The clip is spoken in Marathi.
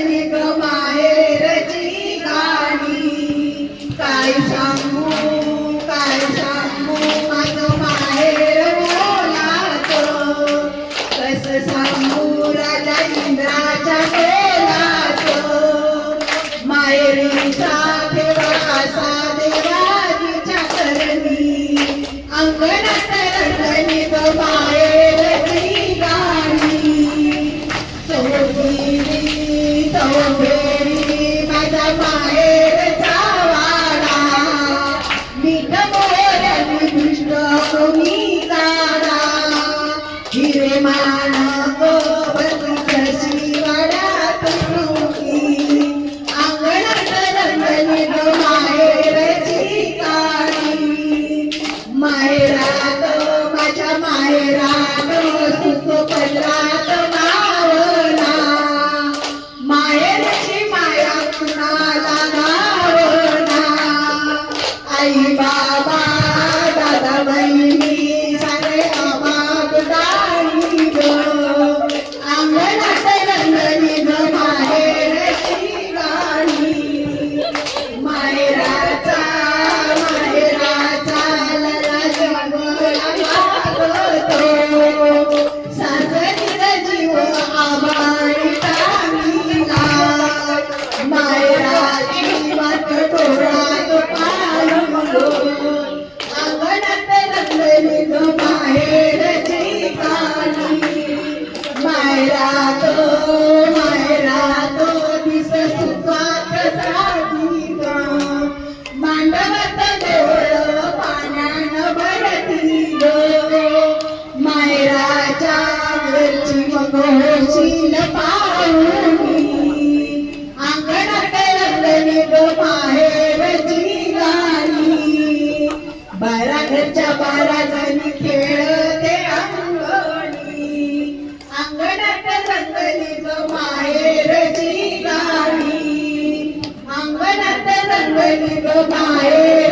रंगली ग माहेरची गाणी. काय सांगू माझं माहेर बोलाचं, कसं सांगू राजा इंद्राच्या बोलाचं. माहेरीचा देवा असा देवाजीच्या करणी, अंगणात रंगली ग माहेरची गाणी. चौघेरी माझा माहेरचा वाडा, मीठ मोहऱ्याने दृष्ट कोणी काढा. हिरे मानक बंदुकशी वाड्यात नव्हती, अंगणात रंगली ग माहेरची गाणी. माहेरात माझ्या माहेरात सुख पदरात गावला, माहेरची माया कुणाला गावना. आई बाबा दादा बहिणी सारे आबाद दाणी ग, अंगणात रंगली ग माहेरची गाणी. माहेराचा लला जंगला मागतो, सासरीचा जीव आभाळी टांगला. माहेराची वाट डोळ्यात पाहिलो, अंगणात रंगली ग माहेरची गाणी. माहेरात दिस सुखात साधी ग, मांडवात डोळ पाण्यानं भरती ग. माहेराच्या घरची मग होशील पाहुणी, अंगणात रंगली ग माहेरची गाणी. बारा घरच्या 12 जणी खेळते अंगणी, अंगणात रंगली ग माहेरची गाणी. अंगणात रंगली ग माहेर